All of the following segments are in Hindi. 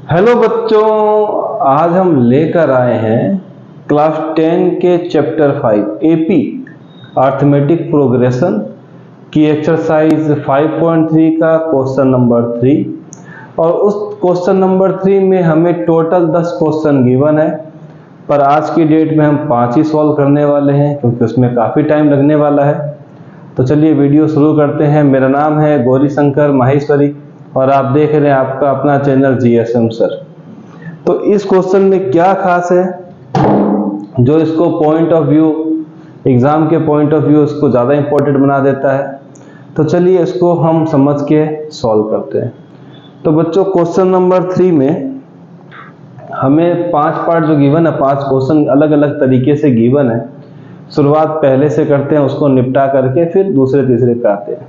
हेलो बच्चों, आज हम लेकर आए हैं क्लास 10 के चैप्टर 5 एपी अर्थमेटिक प्रोग्रेशन की एक्सरसाइज 5.3 का क्वेश्चन नंबर 3। और उस क्वेश्चन नंबर 3 में हमें टोटल 10 क्वेश्चन गिवन है, पर आज की डेट में हम 5 ही सॉल्व करने वाले हैं क्योंकि उसमें काफ़ी टाइम लगने वाला है। तो चलिए वीडियो शुरू करते हैं। मेरा नाम है गौरी शंकर माहेश्वरी और आप देख रहे हैं आपका अपना चैनल जीएसएम सर। तो इस क्वेश्चन में क्या खास है जो इसको पॉइंट ऑफ व्यू, एग्जाम के पॉइंट ऑफ व्यू इसको ज़्यादा इंपॉर्टेंट बना देता है। तो चलिए इसको हम समझ के सॉल्व करते हैं। तो बच्चों, क्वेश्चन नंबर 3 में हमें 5 पार्ट जो गिवन है, 5 क्वेश्चन अलग अलग तरीके से गिवन है। शुरुआत पहले से करते हैं, उसको निपटा करके फिर दूसरे तीसरे पे आते हैं।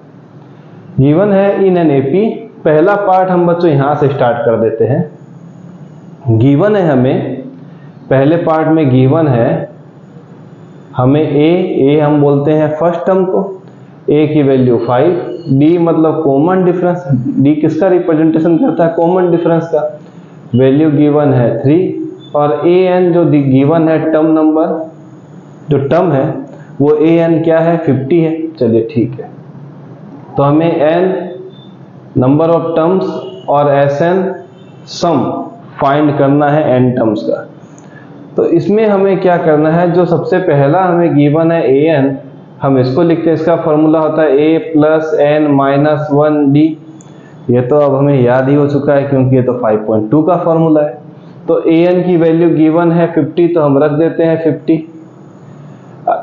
गिवन है इन एन एपी, पहला पार्ट हम बच्चों यहाँ से स्टार्ट कर देते हैं। गिवन है हमें, पहले पार्ट में गिवन है हमें ए हम बोलते हैं फर्स्ट टर्म को, ए की वैल्यू 5, डी मतलब कॉमन डिफरेंस, डी किसका रिप्रेजेंटेशन करता है, कॉमन डिफरेंस का, वैल्यू गिवन है 3, और ए एन जो गिवन है टर्म नंबर, जो टर्म है वो ए एन क्या है 50 है। चलिए ठीक है, तो हमें एन नंबर ऑफ टर्म्स और एस एन सम फाइंड करना है एन टर्म्स का। तो इसमें हमें क्या करना है, जो सबसे पहला हमें गिवन है ए एन, हम इसको लिखते हैं। इसका फॉर्मूला होता है ए प्लस एन माइनस 1 डी। ये तो अब हमें याद ही हो चुका है क्योंकि ये तो 5.2 का फॉर्मूला है। तो ए एन की वैल्यू गिवन है 50, तो हम रख देते हैं 50।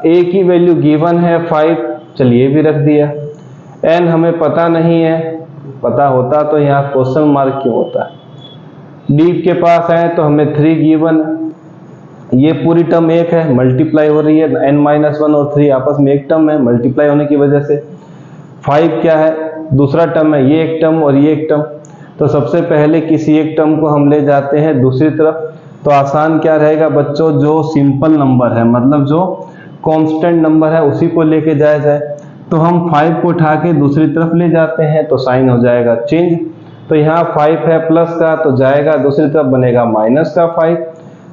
ए की वैल्यू गिवन है 5, चलिए भी रख दिया। एन हमें पता नहीं है, पता होता तो यहाँ क्वेश्चन मार्क क्यों होता है। डी के पास आए तो हमें 3 गिवन, ये पूरी टर्म एक है, मल्टीप्लाई हो रही है, n-1 और 3 आपस में एक टर्म है, मल्टीप्लाई होने की वजह से 5 क्या है, दूसरा टर्म है, ये एक टर्म और ये एक टर्म। तो सबसे पहले किसी एक टर्म को हम ले जाते हैं दूसरी तरफ। तो आसान क्या रहेगा बच्चों, जो सिंपल नंबर है मतलब जो कांस्टेंट नंबर है उसी को लेके जाया जाए। तो हम 5 को उठा के दूसरी तरफ ले जाते हैं तो साइन हो जाएगा चेंज। तो यहाँ 5 है प्लस का, तो जाएगा दूसरी तरफ, बनेगा माइनस का 5,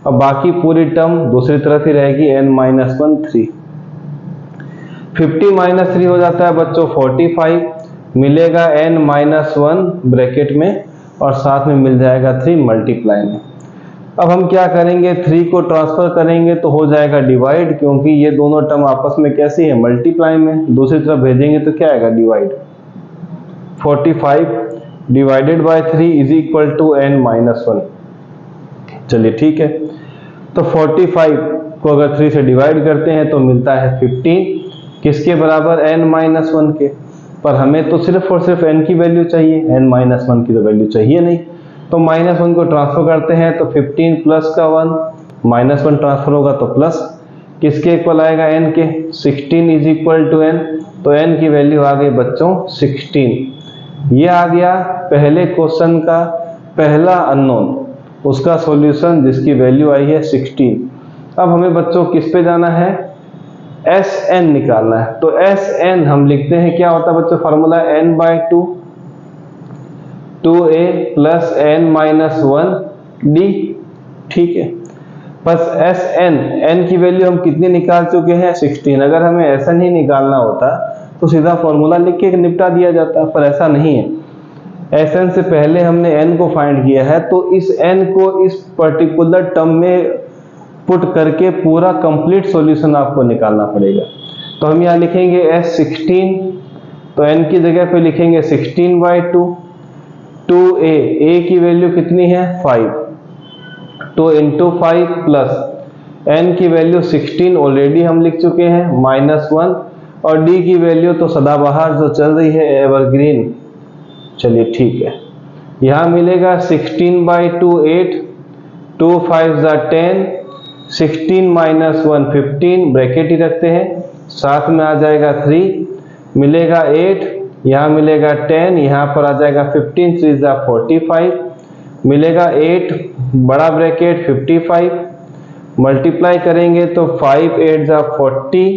और बाकी पूरी टर्म दूसरी तरफ ही रहेगी n-1 3। 50 माइनस 3 हो जाता है बच्चों 45, मिलेगा n-1 ब्रैकेट में और साथ में मिल जाएगा 3 मल्टीप्लाई में। अब हम क्या करेंगे, 3 को ट्रांसफर करेंगे तो हो जाएगा डिवाइड, क्योंकि ये दोनों टर्म आपस में कैसी है, मल्टीप्लाई में। दूसरी तरफ भेजेंगे तो क्या आएगा, divide. 45 divided by 3 is equal to n-1। चलिए ठीक है, तो 45 को अगर 3 से डिवाइड करते हैं तो मिलता है 15, किसके बराबर, n-1 के। पर हमें तो सिर्फ और सिर्फ n की वैल्यू चाहिए, n-1 की तो वैल्यू चाहिए नहीं। तो -1 को ट्रांसफर करते हैं तो 15 प्लस का 1, -1 ट्रांसफर होगा तो प्लस, किसके इक्वल आएगा, n के। 16 इज इक्वल टू n, तो n की वैल्यू आ गई बच्चों 16। ये आ गया पहले क्वेश्चन का पहला अननोन, उसका सॉल्यूशन जिसकी वैल्यू आई है 16। अब हमें बच्चों किस पे जाना है, Sn निकालना है। तो Sn हम लिखते हैं, क्या होता है बच्चों, formula n/2, 2a plus n-1 d। ठीक है, बस Sn, n की वैल्यू हम कितनी निकाल चुके हैं 16। अगर हमें Sn ही निकालना होता तो सीधा फॉर्मूला लिख के निपटा दिया जाता, पर ऐसा नहीं है। Sn से पहले हमने n को फाइंड किया है, तो इस n को इस पर्टिकुलर टर्म में पुट करके पूरा कंप्लीट सॉल्यूशन आपको निकालना पड़ेगा। तो हम यहाँ लिखेंगे S16, तो n की जगह पे लिखेंगे 16/2, 2a, a की वैल्यू कितनी है 5, 2 इंटू 5 प्लस n की वैल्यू 16 ऑलरेडी हम लिख चुके हैं -1, और d की वैल्यू तो सदाबहार जो चल रही है एवरग्रीन। चलिए ठीक है, यहाँ मिलेगा 16/2 8, 2 5 10, 16 - 1 15, ब्रैकेट ही रखते हैं, साथ में आ जाएगा 3, मिलेगा 8, यहाँ मिलेगा 10, यहाँ पर आ जाएगा 15 3 45, मिलेगा 8 बड़ा ब्रैकेट 55, मल्टीप्लाई करेंगे तो 5 8 40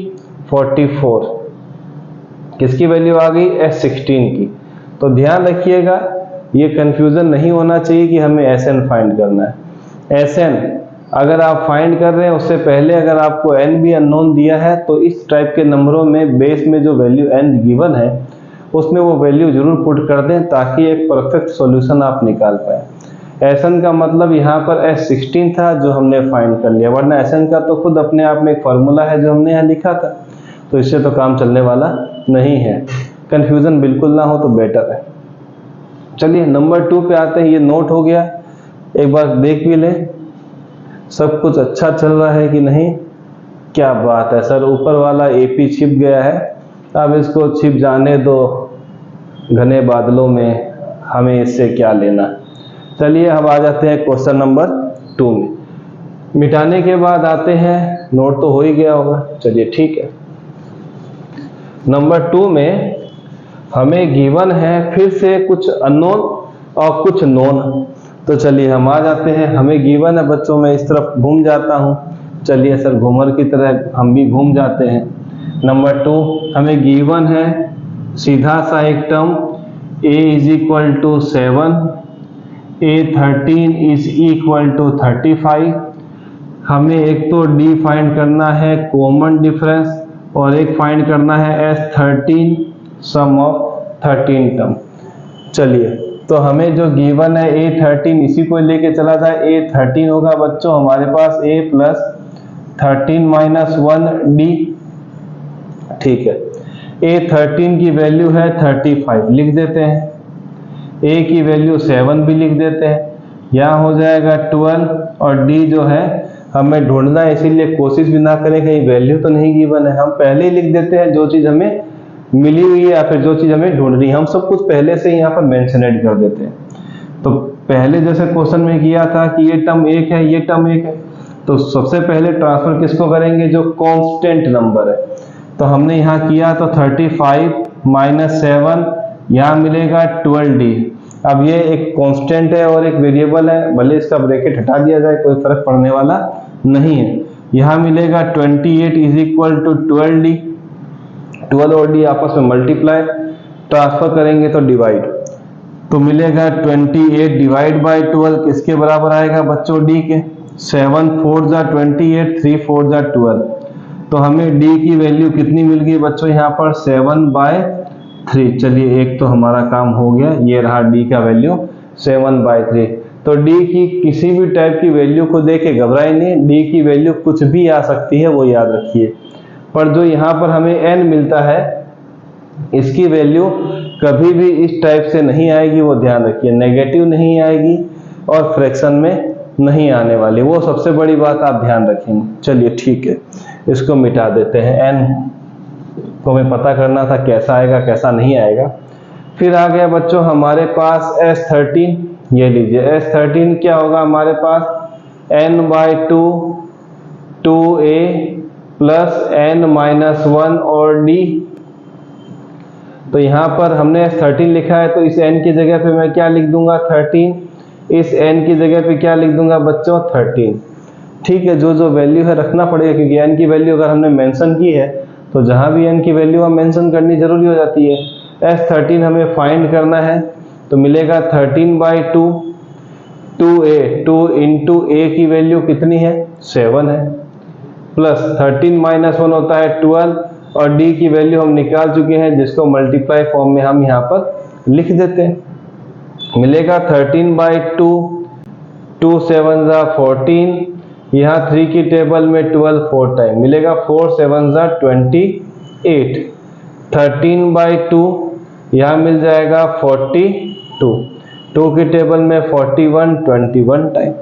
44, किसकी वैल्यू आ गई, S16 की। तो ध्यान रखिएगा ये कंफ्यूजन नहीं होना चाहिए कि हमें एसएन फाइंड करना है। एसएन अगर आप फाइंड कर रहे हैं उससे पहले अगर आपको एन भी अननोन दिया है तो इस टाइप के नंबरों में बेस में जो वैल्यू एन गिवन है उसमें वो वैल्यू जरूर पुट कर दें ताकि एक परफेक्ट सॉल्यूशन आप निकाल पाए। एसएन का मतलब यहाँ पर S16 था जो हमने फाइंड कर लिया, वरना एसएन का तो खुद अपने आप में एक फार्मूला है जो हमने यहाँ लिखा था, तो इससे तो काम चलने वाला नहीं है। कंफ्यूजन बिल्कुल ना हो तो बेटर है। चलिए नंबर 2 पे आते हैं। ये नोट हो गया, एक बार देख भी लें सब कुछ अच्छा चल रहा है कि नहीं। क्या बात है सर, ऊपर वाला एपी छिप गया है, अब इसको छिप जाने दो घने बादलों में, हमें इससे क्या लेना। चलिए हम आ जाते हैं क्वेश्चन नंबर 2 में। मिटाने के बाद आते हैं, नोट तो हो ही गया होगा, चलिए ठीक है। नंबर 2 में हमें गिवन है फिर से कुछ अननोन और कुछ नोन। तो चलिए हम आ जाते हैं। हमें गिवन है बच्चों, मैं इस तरफ घूम जाता हूँ, चलिए सर घूमर की तरह हम भी घूम जाते हैं। नंबर 2 हमें गिवन है सीधा सा एक टर्म a = 7, A13 = 35। हमें एक तो d फाइंड करना है कॉमन डिफरेंस और एक फाइंड करना है S13 सम ऑफ 13 टर्म। चलिए तो हमें जो गिवन है A13 इसी को लेके चला जाए। A13 होगा बच्चों हमारे पास a + 13 - 1d, ठीक है। A13 की वैल्यू है 35, लिख देते हैं। a की वैल्यू 7 भी लिख देते हैं, यहाँ हो जाएगा 12 और d जो है हमें ढूंढना है, इसीलिए कोशिश भी ना करें कहीं वैल्यू तो नहीं गिवन है, हम पहले ही लिख देते हैं जो चीज़ हमें मिली हुई है या फिर जो चीज़ हमें ढूंढनी है, हम सब कुछ पहले से ही यहाँ पर मेंशनेड कर देते हैं। तो पहले जैसे क्वेश्चन में किया था कि ये टर्म 1 है, ये टर्म 1 है, तो सबसे पहले ट्रांसफर किसको करेंगे, जो कांस्टेंट नंबर है। तो हमने यहाँ किया तो 35 - 7 यहाँ मिलेगा 12d। अब ये एक कांस्टेंट है और एक वेरिएबल है, भले इसका ब्रैकेट हटा दिया जाए कोई फर्क पड़ने वाला नहीं है। यहाँ मिलेगा 28 = 12d, 12 और d आपस में मल्टीप्लाई, ट्रांसफर करेंगे तो डिवाइड, तो मिलेगा 28 डिवाइड बाई 12 किसके बराबर आएगा बच्चों, d के। 7 4 = 28, 3 4 = 12, तो हमें d की वैल्यू कितनी मिल गई बच्चों यहाँ पर 7/3। चलिए एक तो हमारा काम हो गया, ये रहा d का वैल्यू 7/3। तो d की किसी भी टाइप की वैल्यू को देके घबराए नहीं, d की वैल्यू कुछ भी आ सकती है वो याद रखिए। पर जो यहाँ पर हमें n मिलता है इसकी वैल्यू कभी भी इस टाइप से नहीं आएगी, वो ध्यान रखिए। नेगेटिव नहीं आएगी और फ्रैक्शन में नहीं आने वाली, वो सबसे बड़ी बात आप ध्यान रखेंगे। चलिए ठीक है, इसको मिटा देते हैं। n को हमें पता करना था कैसा आएगा कैसा नहीं आएगा। फिर आ गया बच्चों हमारे पास S13, ये लीजिए S13 क्या होगा हमारे पास, n/2 2a + n-1 और d। तो यहाँ पर हमने S13 लिखा है तो इस n की जगह पे मैं क्या लिख दूंगा 13, इस n की जगह पे क्या लिख दूंगा बच्चों 13। ठीक है, जो जो वैल्यू है रखना पड़ेगा क्योंकि n की वैल्यू अगर हमने मेंशन की है तो जहाँ भी n की वैल्यू हम मेंशन करनी जरूरी हो जाती है। S13 हमें फाइंड करना है तो मिलेगा 13/2 2a, 2 × a की वैल्यू कितनी है 7 है, प्लस 13 - 1 होता है 12 और d की वैल्यू हम निकाल चुके हैं जिसको मल्टीप्लाई फॉर्म में हम यहाँ पर लिख देते हैं। मिलेगा 13/2, 2 7 = 14, यहाँ 3 की टेबल में 12 4 टाइम मिलेगा, 4 7 = 28। 13/2 यहाँ मिल जाएगा 42, 2 की टेबल में 41 21 टाइम,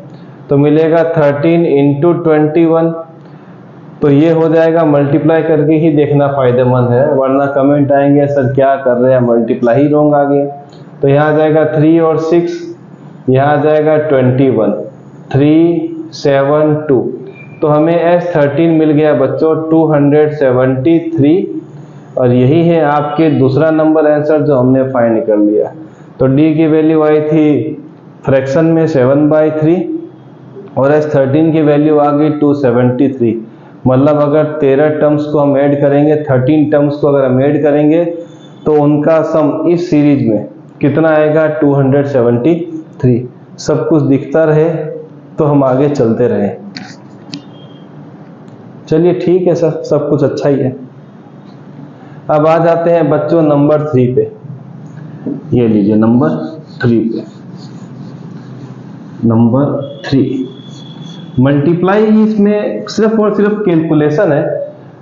तो मिलेगा 13 × 21। तो ये हो जाएगा, मल्टीप्लाई करके ही देखना फायदेमंद है, वरना कमेंट आएंगे सर क्या कर रहे हैं मल्टीप्लाई ही रॉन्ग आ गया। तो यहाँ आ जाएगा 3 और 6, यहाँ आ जाएगा 21, 3 7 2, तो हमें S13 मिल गया बच्चों 273 और यही है आपके दूसरा नंबर आंसर जो हमने फाइंड कर लिया। तो d की वैल्यू आई थी फ्रैक्शन में 7/3 और S13 की वैल्यू आ गई 273। मतलब अगर 13 टर्म्स को हम ऐड करेंगे, 13 टर्म्स को अगर हम ऐड करेंगे तो उनका सम इस सीरीज में कितना आएगा 273। सब कुछ दिखता रहे तो हम आगे चलते रहे। चलिए ठीक है सर, सब कुछ अच्छा ही है। अब आ जाते हैं बच्चों नंबर 3 पे। ये लीजिए नंबर 3 पे। नंबर 3 मल्टीप्लाई ही इसमें सिर्फ और सिर्फ कैलकुलेशन है,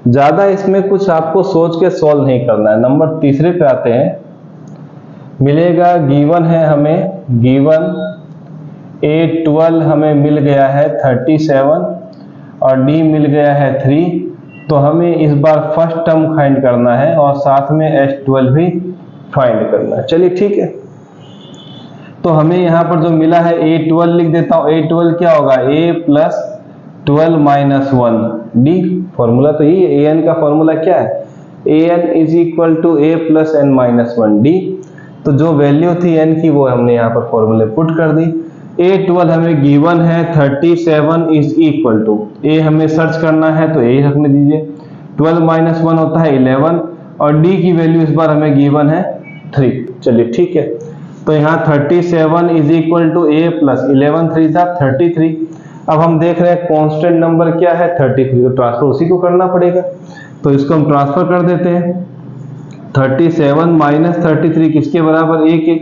ज्यादा इसमें कुछ आपको सोच के सॉल्व नहीं करना है। नंबर तीसरे पे आते हैं। मिलेगा गिवन है हमें, गिवन A12 हमें मिल गया है 37 और D मिल गया है 3। तो हमें इस बार फर्स्ट टर्म फाइंड करना है और साथ में H12 भी फाइंड करना है। चलिए ठीक है, तो हमें यहाँ पर जो मिला है A12 लिख देता हूँ। A12 क्या होगा, A plus 12 minus 1 D। Formula तो यही है, AN का फॉर्मूला क्या है, AN is equal to A plus N minus 1 D। तो जो वैल्यू थी N की वो हमने यहाँ पर फॉर्मूले पुट कर दी। A12 हमें गिवन है 37 इज इक्वल टू, A हमें सर्च करना है तो A रखने दीजिए, 12 माइनस 1 होता है 11 और D की वैल्यू इस बार हमें गिवन है 3। चलिए ठीक है, तो यहाँ 37 is equal to A plus 11 3 था 33। अब हम देख रहे हैं कांस्टेंट नंबर क्या है 33, तो ट्रांसफर उसी को करना पड़ेगा। तो इसको हम ट्रांसफर कर देते हैं। 37 माइनस 33 किसके बराबर, A के,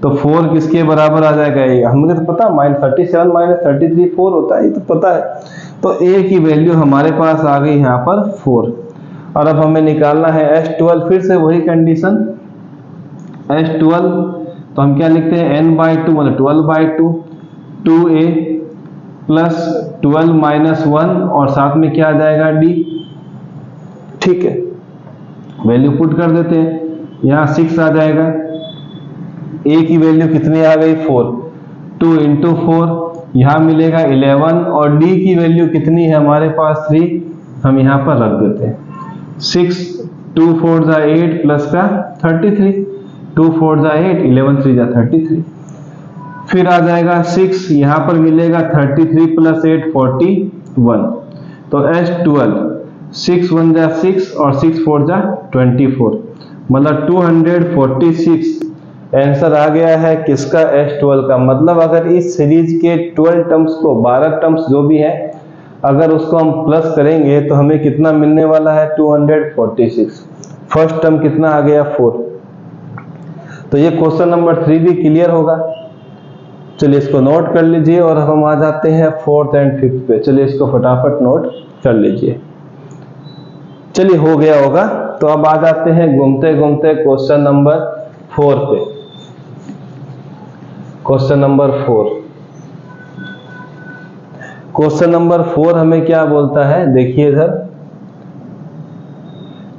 तो 4 किसके बराबर आ जाएगा, A। हमें तो पता -37 माइनस 33 4 होता है, ये तो पता है। तो A की वैल्यू हमारे पास आ गई यहाँ पर 4। और अब हमें निकालना है H12, फिर से वही कंडीशन H12, तो हम क्या लिखते हैं n/2 मतलब 12/2 2A प्लस 12 माइनस 1 और साथ में क्या आ जाएगा D। ठीक है, वैल्यू पुट कर देते हैं, यहाँ 6 आ जाएगा। A की वैल्यू कितनी आ गई 4, 2 इंटू 4 यहाँ मिलेगा 11 और D की वैल्यू कितनी है हमारे पास 3, हम यहाँ पर रख देते हैं। 6 2 4 जा 8 प्लस का 33, 2 4 जा 8 11 3 जा 33। फिर आ जाएगा 6, यहाँ पर मिलेगा 33 प्लस 8 41। तो H12 6 1 जा 6 और 6 4 जा 24, मतलब 246 आंसर आ गया है किसका, H12 का। मतलब अगर इस सीरीज के 12 टर्म्स को 12 टर्म्स जो भी है अगर उसको हम प्लस करेंगे तो हमें कितना मिलने वाला है 246। फर्स्ट टर्म कितना आ गया 4। तो ये क्वेश्चन नंबर 3 भी क्लियर होगा। चलिए इसको नोट कर लीजिए और हम आ जाते हैं 4th एंड 5th पे। चलिए इसको फटाफट नोट कर लीजिए। चलिए हो गया होगा, तो अब आ जाते हैं घूमते घूमते क्वेश्चन नंबर 4 पे। क्वेश्चन नंबर 4, क्वेश्चन नंबर 4 हमें क्या बोलता है, देखिए इधर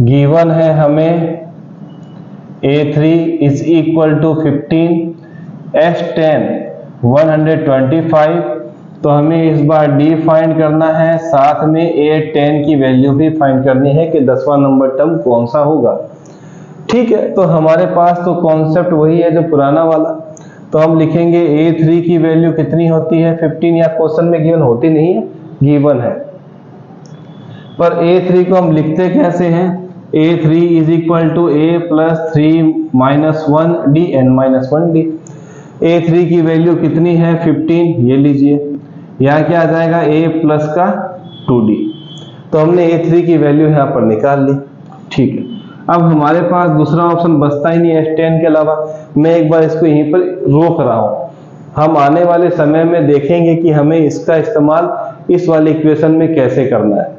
गिवन है हमें A3 is equal to 15, H10 125। तो हमें इस बार D फाइंड करना है, साथ में A10 की वैल्यू भी फाइंड करनी है कि 10वां नंबर टर्म कौन सा होगा। ठीक है, तो हमारे पास तो कॉन्सेप्ट वही है जो पुराना वाला। तो हम लिखेंगे A3 की वैल्यू कितनी होती है 15, या क्वेश्चन में गिवन होती नहीं है, गिवन है। पर A3 को हम लिखते कैसे हैं, A3 is equal to A plus 3 minus 1 D n minus 1 D। A3 की वैल्यू कितनी है 15, ये लीजिए, यहाँ क्या आ जाएगा A प्लस का 2D। तो हमने A3 की वैल्यू यहाँ पर निकाल ली। ठीक है, अब हमारे पास दूसरा ऑप्शन बचता ही नहीं है H10 के अलावा। मैं एक बार इसको यहीं पर रोक रहा हूँ, हम आने वाले समय में देखेंगे कि हमें इसका इस्तेमाल इस वाले इक्वेशन में कैसे करना है।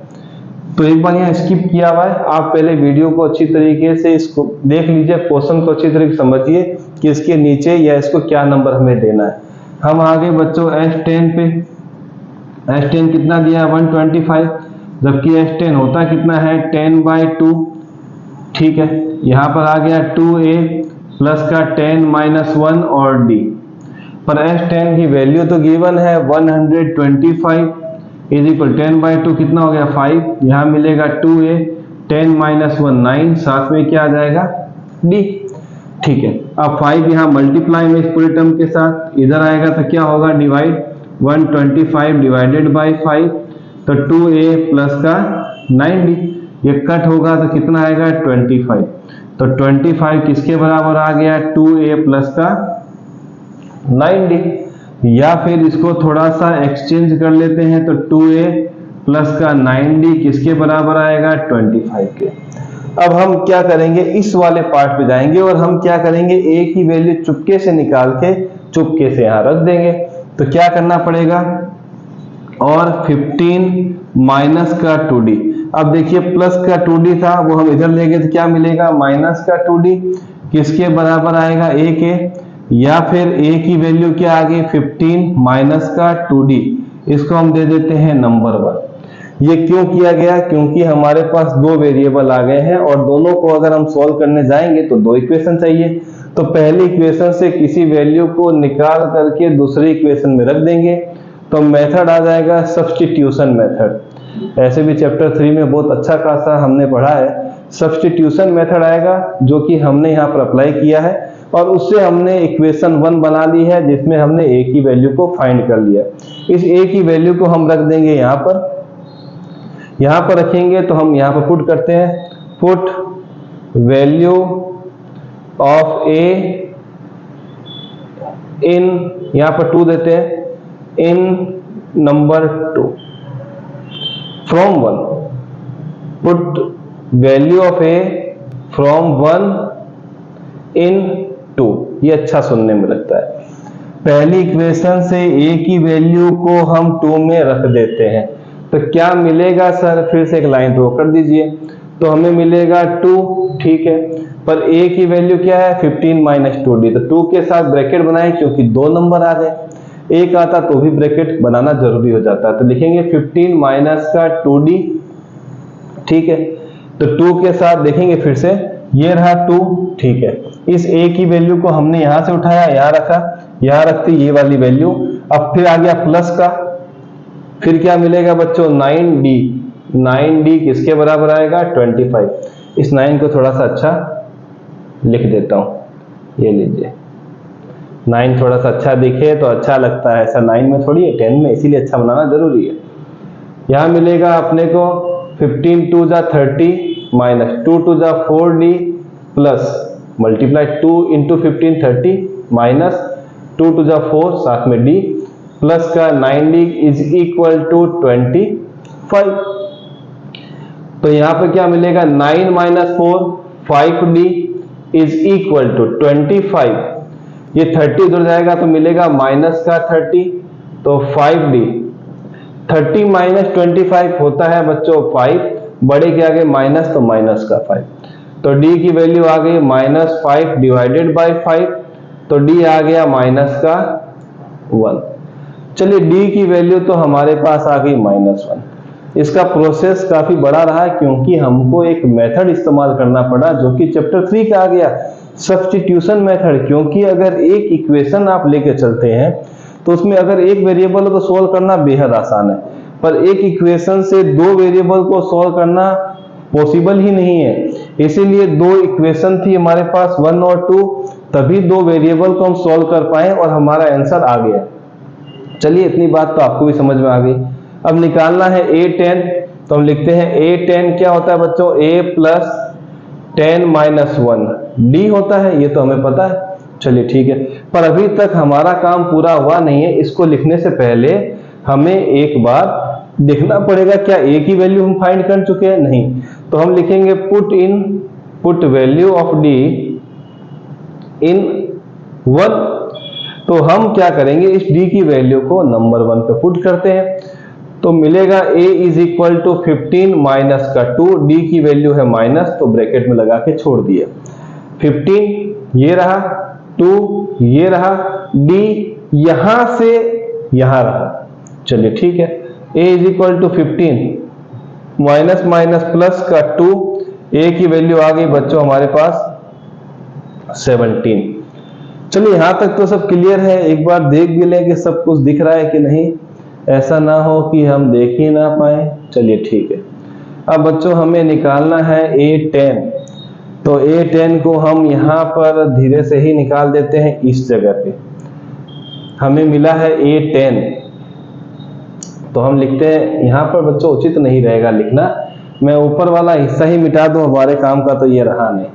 तो एक बार यहाँ स्किप किया हुआ है, आप पहले वीडियो को अच्छी तरीके से इसको देख लीजिए, क्वेश्चन को अच्छी तरीके से समझिए कि इसके नीचे या इसको क्या नंबर हमें देना है। हम आगे बच्चों H10 पे, H10 कितना दिया 125, जबकि H10 होता कितना है 10/2। ठीक है, यहाँ पर आ गया 2A प्लस का 10 माइनस 1 और D। पर H10 की वैल्यू तो गिवन है 125 इज इक्वल 10/2 कितना हो गया 5, यहाँ मिलेगा 2A 10 माइनस 1 9, साथ में क्या आ जाएगा D। ठीक है, अब 5 यहाँ मल्टीप्लाई में इस पूरे टर्म के साथ इधर आएगा तो क्या होगा डिवाइड, 125 डिवाइडेड बाई 5, तो 2A प्लस का 9D, ये कट होगा तो कितना आएगा 25। तो 25 किसके बराबर आ गया, 2a प्लस का 9d। या फिर इसको थोड़ा सा एक्सचेंज कर लेते हैं, तो 2a प्लस का 9d किसके बराबर आएगा, 25 के। अब हम क्या करेंगे, इस वाले पार्ट पे जाएंगे और हम क्या करेंगे, a की वैल्यू चुपके से निकाल के चुपके से यहां रख देंगे। तो क्या करना पड़ेगा, और 15 माइनस का 2d। अब देखिए प्लस का 2d था, वो हम इधर ले गए तो क्या मिलेगा, माइनस का 2d किसके बराबर आएगा, a के। या फिर a की वैल्यू क्या आ गई, 15 माइनस का 2d, इसको हम दे देते हैं नंबर 1। ये क्यों किया गया, क्योंकि हमारे पास दो वेरिएबल आ गए हैं और दोनों को अगर हम सॉल्व करने जाएंगे तो दो इक्वेशन चाहिए। तो पहली इक्वेशन से किसी वैल्यू को निकाल करके दूसरी इक्वेशन में रख देंगे, तो मेथड आ जाएगा सब्स्टिट्यूशन मेथड। ऐसे भी चैप्टर 3 में बहुत अच्छा खासा हमने पढ़ा है, सब्स्टिट्यूशन मेथड आएगा, जो कि हमने यहाँ पर अप्लाई किया है और उससे हमने इक्वेशन 1 बना ली है, जिसमें हमने a की वैल्यू को फाइंड कर लिया। इस a की वैल्यू को हम रख देंगे यहाँ पर रखेंगे, तो हम यहाँ पर पुट करते हैं, put value of a in, यहाँ पर 2 देते हैं, in number 2 from 1, put value of a from 1 in 2। ये अच्छा सुनने में लगता है। पहली इक्वेशन से a की वैल्यू को हम 2 में रख देते हैं, तो क्या मिलेगा सर, फिर से एक लाइन ड्रॉ कर दीजिए, तो हमें मिलेगा 2, ठीक है। पर a की वैल्यू क्या है, 15 माइनस 2d, तो 2 के साथ ब्रैकेट बनाएं क्योंकि दो नंबर आ गए, एक आता तो भी ब्रैकेट बनाना जरूरी हो जाता है। तो लिखेंगे 15 माइनस का 2d, ठीक है। तो 2 के साथ देखेंगे फिर से, ये रहा 2, ठीक है। इस a की वैल्यू को हमने यहां से उठाया, यहां रखा, यहां रखती ये वाली वैल्यू। अब फिर आ गया प्लस का, फिर क्या मिलेगा बच्चों, 9d। 9d किसके बराबर आएगा, 25। इस 9 को थोड़ा सा अच्छा लिख देता हूं, ये लीजिए, 9 थोड़ा सा अच्छा दिखे तो अच्छा लगता है, ऐसा 9 में थोड़ी है, 10 में, इसीलिए अच्छा बनाना जरूरी है। यहां मिलेगा अपने को 15 2 जा 30 माइनस 2 2 जा 4d plus multiply 2 into 15 30 minus 2 2 जा 4 साथ में d प्लस का 9d इज इक्वल टू 25। तो यहां पर क्या मिलेगा, 9 minus 4 5d is equal to 25। ये 30 उधर जाएगा तो मिलेगा माइनस का 30, तो 5d। 30 माइनस 25 होता है बच्चों 5, बड़े के आगे माइनस तो माइनस का 5, तो d की वैल्यू आ गई माइनस 5 डिवाइडेड बाय 5, तो d आ गया माइनस का 1। चलिए d की वैल्यू तो हमारे पास आ गई -1। इसका प्रोसेस काफी बड़ा रहा क्योंकि हमको एक मेथड इस्तेमाल करना पड़ा जो कि चैप्टर 3 का आ गया, सब्स्टिट्यूशन मेथड। क्योंकि अगर एक इक्वेशन आप लेके चलते हैं तो उसमें अगर एक वेरिएबल को सॉल्व करना बेहद आसान है, पर एक इक्वेशन से दो वेरिएबल को सॉल्व करना पॉसिबल ही नहीं है। इसीलिए दो इक्वेशन थी हमारे पास 1 और 2, तभी दो वेरिएबल को हम सॉल्व कर पाए और हमारा आंसर आ गया। चलिए इतनी बात तो आपको भी समझ में आ गई। अब निकालना है a10, तो हम लिखते हैं a10 क्या होता है बच्चों, a प्लस 10 माइनस 1 d होता है, ये तो हमें पता है। चलिए ठीक है, पर अभी तक हमारा काम पूरा हुआ नहीं है। इसको लिखने से पहले हमें एक बार देखना पड़ेगा क्या a की वैल्यू हम फाइंड कर चुके हैं, नहीं। तो हम लिखेंगे पुट वैल्यू ऑफ d इन 1। तो हम क्या करेंगे, इस d की वैल्यू को नंबर 1 पे पुट करते हैं, तो मिलेगा a is equal to 15 minus का 2, d की वैल्यू है माइनस, तो ब्रैकेट में लगा के छोड़ दिए। 15 ये रहा, 2 ये रहा, d यहां से यहां रहा। चलिए ठीक है, a is equal to 15 minus minus plus का 2, a की वैल्यू आ गई बच्चों हमारे पास 17। चलिए यहां तक तो सब क्लियर है। एक बार देख भी लें कि सब कुछ दिख रहा है कि नहीं, ऐसा ना हो कि हम देख ही ना पाए। चलिए ठीक है, अब बच्चों हमें निकालना है a10, तो a10 को हम यहां पर धीरे से ही निकाल देते हैं। इस जगह पे हमें मिला है a10, तो हम लिखते हैं यहां पर बच्चों, उचित नहीं रहेगा लिखना, मैं ऊपर वाला हिस्सा ही मिटा दूं, हमारे काम का तो ये रहा नहीं।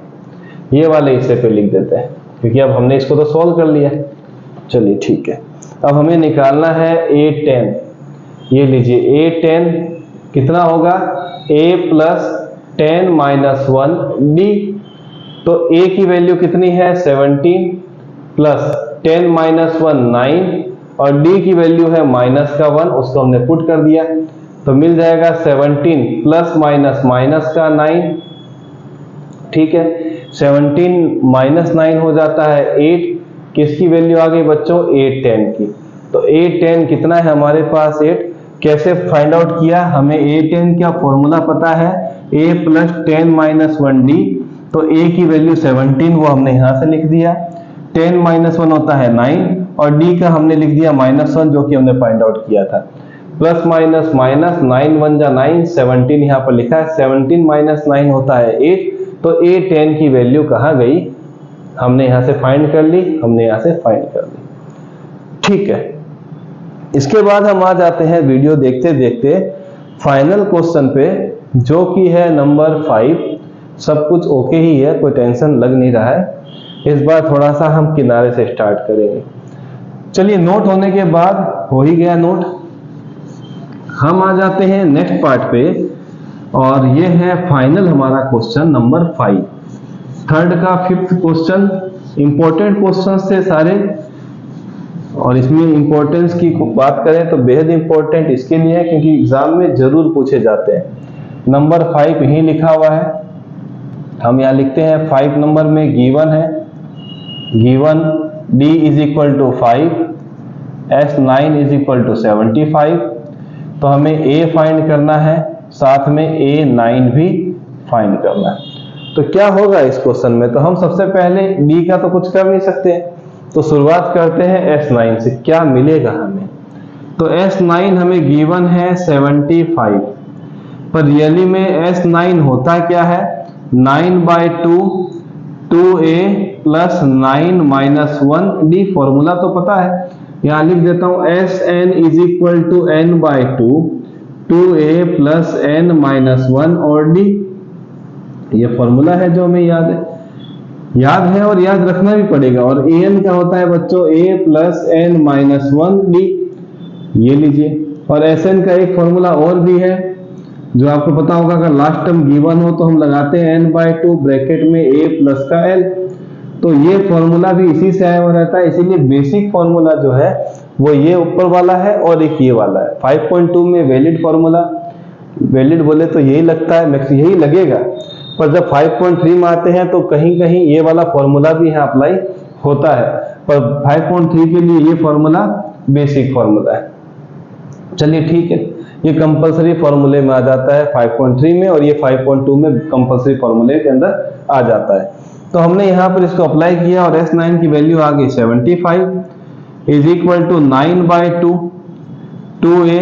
ये वाले हिस्से पे लिख देते हैं, क्योंकि अब हमने इसको तो सॉल्व कर लिया। चलिए ठीक है, अब हमें निकालना है a10। ये लीजिए a10 कितना होगा, a प्लस 10 माइनस 1 d। तो a की वैल्यू कितनी है 17 प्लस 10 माइनस 1 9 और d की वैल्यू है माइनस का 1, उसको हमने पुट कर दिया तो मिल जाएगा 17 प्लस माइनस माइनस का 9। ठीक है, 17 माइनस 9 हो जाता है 8। किसकी वैल्यू आ गई बच्चों, a10 की। तो a10 कितना है हमारे पास 8। कैसे फाइंड आउट किया, हमें a10 का फॉर्मूला पता है a प्लस 10 माइनस 1d। तो a की वैल्यू 17 वो हमने यहां से लिख दिया, 10 माइनस 1 होता है 9 और d का हमने लिख दिया माइनस 1 जो कि हमने फाइंड आउट किया था। प्लस माइनस माइनस 9 1 जा 9, 17 यहाँ पर लिखा है, 17 माइनस 9 होता है 8। तो a10 की वैल्यू कहाँ गई, हमने यहां से फाइंड कर ली, हमने यहां से फाइंड कर ली। ठीक है, इसके बाद हम आ जाते हैं वीडियो देखते देखते फाइनल क्वेश्चन पे, जो कि है नंबर 5। सब कुछ ओके ही है, कोई टेंशन लग नहीं रहा है। इस बार थोड़ा सा हम किनारे से स्टार्ट करेंगे। चलिए, नोट होने के बाद हो ही गया नोट, हम आ जाते हैं नेक्स्ट पार्ट पे और ये है फाइनल हमारा क्वेश्चन नंबर 5। थर्ड का 5th क्वेश्चन, इंपॉर्टेंट क्वेश्चन थे सारे और इसमें इंपॉर्टेंस की बात करें तो बेहद इंपॉर्टेंट इसके लिए है क्योंकि एग्जाम में जरूर पूछे जाते हैं। नंबर 5 यही लिखा हुआ है, हम यहाँ लिखते हैं 5 नंबर में गिवन है, given d is equal to 5, s9 is equal to 75। तो हमें a फाइंड करना है, साथ में a9 भी फाइंड करना है। तो क्या होगा इस क्वेश्चन में, तो हम सबसे पहले d का तो कुछ कर नहीं सकते, तो शुरुआत करते हैं s9 से, क्या मिलेगा हमें। तो s9 हमें गिवन है 75, पर रियली में s9 होता क्या है, 9/2 2a plus 9 minus 1 d। Formula तो पता है, यहां लिख देता हूं sn is equal to n/2 2a plus n minus 1 और d। ये फॉर्मूला है जो हमें याद है और याद रखना भी पड़ेगा। और an का होता है बच्चों a plus n minus 1 d, ये लीजिए। और sn का एक फॉर्मूला और भी है जो आपको पता होगा, अगर लास्ट टर्म गिवन हो तो हम लगाते हैं n/2 ब्रैकेट में a प्लस का l। तो ये फॉर्मूला भी इसी से आया हुआ रहता है, इसीलिए बेसिक फॉर्मूला जो है वो ये ऊपर वाला है और एक ये वाला है। 5.2 में वैलिड फॉर्मूला, वैलिड बोले तो यही लगता है, मैक्स यही लगेगा, पर जब 5.3 में आते हैं तो कहीं कहीं ये वाला फॉर्मूला भी यहाँ अप्लाई होता है, पर 5.3 के लिए ये फॉर्मूला बेसिक फॉर्मूला है। चलिए ठीक है, ये कंपलसरी फॉर्मूले में आ जाता है 5.3 में और ये 5.2 में कंपलसरी फॉर्मूले के अंदर आ जाता है। तो हमने यहाँ पर इसको अप्लाई किया और s9 की वैल्यू आ गई 75 is equal to 9/2 2a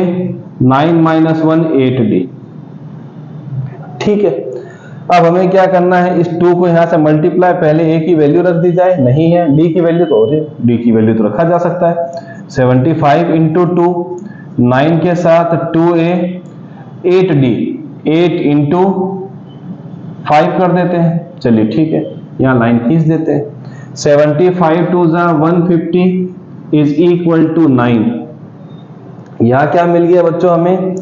9 minus 1 8d। ठीक है, अब हमें क्या करना है, इस 2 को यहाँ से मल्टीप्लाई, पहले a की वैल्यू रख दी जाए, नहीं है d की वैल्यू तो d की वैल्यू तो रखा जा सकता है। 75 इंटू 2, 9 के साथ 2a 8d, 8 इंटू 5 कर देते हैं। चलिए ठीक है, यहाँ लाइन खींच देते हैं। 75 2 जा 150 इज इक्वल टू 9। यहाँ क्या मिल गया बच्चों हमें,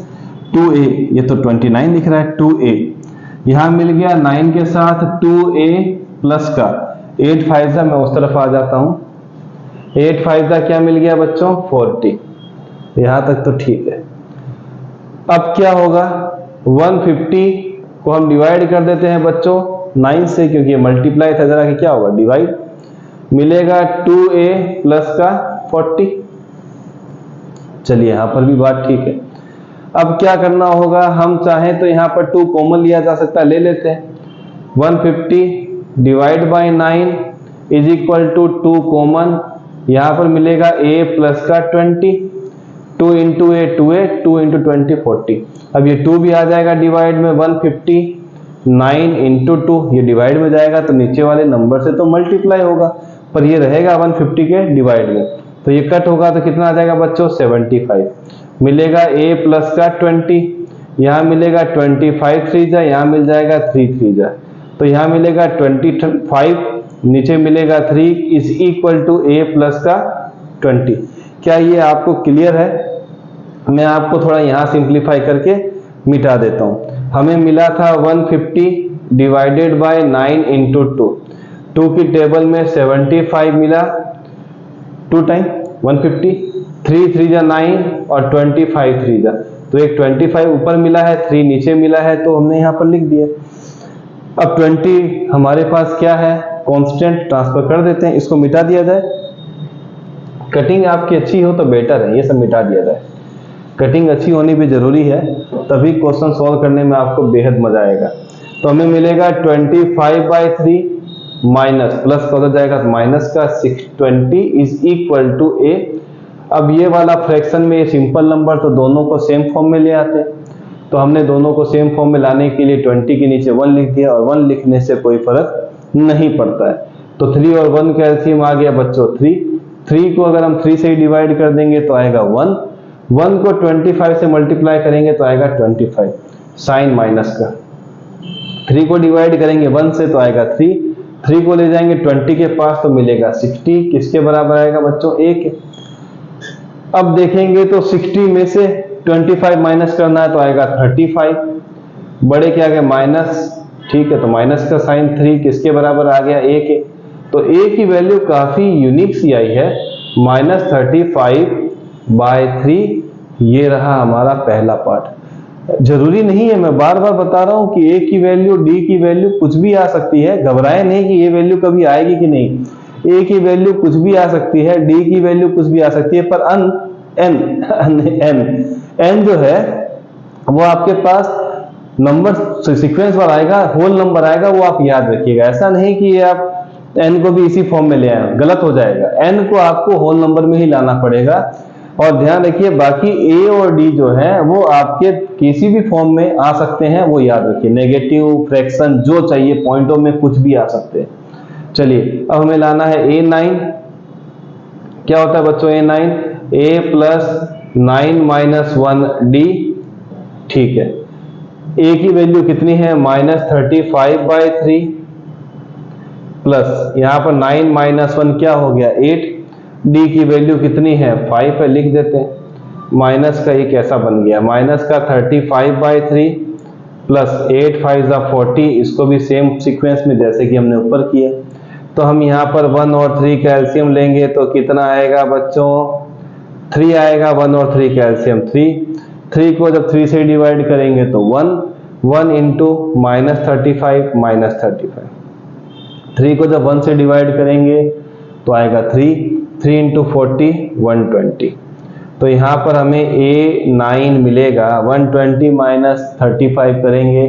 2a, ये तो 29 लिख रहा है, 2a यहाँ मिल गया 9 के साथ 2a प्लस का 8 5 जा, मैं उस तरफ आ जाता हूँ, 8 5 जा क्या मिल गया बच्चों 40। यहाँ तक तो ठीक है। अब क्या होगा, 150 को हम डिवाइड कर देते हैं बच्चों 9 से, क्योंकि ये मल्टीप्लाई था, जरा कि क्या होगा डिवाइड, मिलेगा 2a प्लस का 40। चलिए यहाँ पर भी बात ठीक है। अब क्या करना होगा, हम चाहें तो यहाँ पर 2 कॉमन लिया जा सकता है, ले लेते हैं। 150 divide by 9 is equal to 2 common, यहाँ पर मिलेगा a प्लस का 20, 2 इंटू ए 2a, 2 इंटू 20 40। अब ये 2 भी आ जाएगा डिवाइड में, 150 9 इंटू 2 ये डिवाइड में जाएगा तो नीचे वाले नंबर से तो मल्टीप्लाई होगा, पर ये रहेगा 150 के डिवाइड में, तो ये कट होगा तो कितना आ जाएगा बच्चों 75। मिलेगा a प्लस का 20, यहाँ मिलेगा 25 3 जा, यहाँ मिल जाएगा 3 3 जा, तो यहाँ मिलेगा 25, नीचे मिलेगा 3 is equal to a plus का 20। क्या ये आपको क्लियर है? मैं आपको थोड़ा यहाँ सिंप्लीफाई करके मिटा देता हूँ। हमें मिला था 150 डिवाइडेड बाय 9 इंटू 2 की टेबल में 75 मिला, 2 टाइम 150, 3 3 जा 9 और 25 3 जा, तो एक 25 ऊपर मिला है, 3 नीचे मिला है, तो हमने यहाँ पर लिख दिया। अब 20 हमारे पास क्या है, कांस्टेंट, ट्रांसफर कर देते हैं, इसको मिटा दिया जाए। कटिंग आपकी अच्छी हो तो बेटर है, ये सब मिटा दिया जाए। कटिंग अच्छी होनी भी जरूरी है, तभी क्वेश्चन सॉल्व करने में आपको बेहद मजा आएगा। तो हमें मिलेगा 25/3 माइनस प्लस का हो जाएगा माइनस का 620 इज इक्वल टू a। अब ये वाला फ्रैक्शन में ये सिंपल नंबर, तो दोनों को सेम फॉर्म में ले आते हैं। तो हमने दोनों को सेम फॉर्म में लाने के लिए 20 के नीचे 1 लिख दिया, और 1 लिखने से कोई फर्क नहीं पड़ता है। तो 3 और 1 का एलसीएम आ गया बच्चों 3 को अगर हम 3 से डिवाइड कर देंगे तो आएगा 1 को 25 से मल्टीप्लाई करेंगे तो आएगा 25 साइन माइनस का, 3 को डिवाइड करेंगे 1 से तो आएगा 3 को ले जाएंगे 20 के पास तो मिलेगा 60, किसके बराबर आएगा बच्चों, 1। अब देखेंगे तो 60 में से 25 माइनस करना है तो आएगा 35, बड़े क्या आ गया माइनस, ठीक है, तो माइनस का साइन 3 किसके बराबर आ गया, 1। तो a की वैल्यू काफी यूनिक सी आई है, -35/3। ये रहा हमारा पहला पार्ट। जरूरी नहीं है, मैं बार बार बता रहा हूं कि a की वैल्यू, d की वैल्यू कुछ भी आ सकती है, घबराए नहीं कि ये वैल्यू कभी आएगी कि नहीं। a की वैल्यू कुछ भी आ सकती है, d की वैल्यू कुछ भी आ सकती है, पर n जो है वो आपके पास नंबर सीक्वेंस पर आएगा, होल नंबर आएगा, वो आप याद रखिएगा। ऐसा नहीं कि आप n को भी इसी फॉर्म में ले आए, गलत हो जाएगा। n को आपको होल नंबर में ही लाना पड़ेगा। और ध्यान रखिए बाकी a और d जो है वो आपके किसी भी फॉर्म में आ सकते हैं, वो याद रखिए। नेगेटिव, फ्रैक्शन, जो चाहिए, पॉइंटों में कुछ भी आ सकते हैं। चलिए अब हमें लाना है a9। क्या होता है बच्चों a9, a plus 9 minus 1d, ठीक है। a की वैल्यू कितनी है, -35/3 प्लस यहाँ पर 9 माइनस 1 क्या हो गया 8, d की वैल्यू कितनी है 5 है, लिख देते हैं। माइनस का ये कैसा बन गया, माइनस का 35/3 प्लस 8 5 जा 40, इसको भी सेम सीक्वेंस में जैसे कि हमने ऊपर किया। तो हम यहाँ पर 1 और 3 का एलसीएम लेंगे तो कितना आएगा बच्चों, 3 आएगा। 1 और 3 का एलसीएम 3 को जब 3 से डिवाइड करेंगे तो 1 इंटू -35 -35, 3 को जब 1 से डिवाइड करेंगे तो आएगा 3 इंटू 40 120। तो यहाँ पर हमें a9 मिलेगा, 120 माइनस 35 करेंगे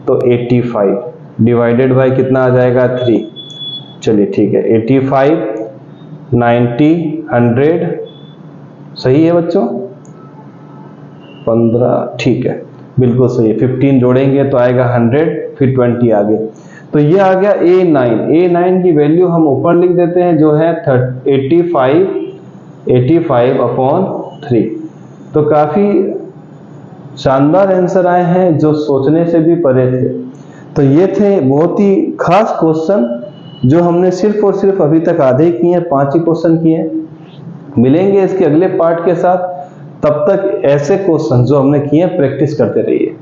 तो 85 डिवाइडेड बाय कितना आ जाएगा 3। चलिए ठीक है, 85 90 100 सही है बच्चों, 15 ठीक है, बिल्कुल सही है। 15 जोड़ेंगे तो आएगा 100, फिर 20 आगे। तो ये आ गया a9 की वैल्यू हम ऊपर लिख देते हैं जो है 85/3। तो काफी शानदार आंसर आए हैं जो सोचने से भी परे थे। तो ये थे बहुत ही खास क्वेश्चन जो हमने सिर्फ और सिर्फ अभी तक आधे किए हैं, 5 ही क्वेश्चन किए हैं। मिलेंगे इसके अगले पार्ट के साथ, तब तक ऐसे क्वेश्चन जो हमने किए प्रैक्टिस करते रहिए।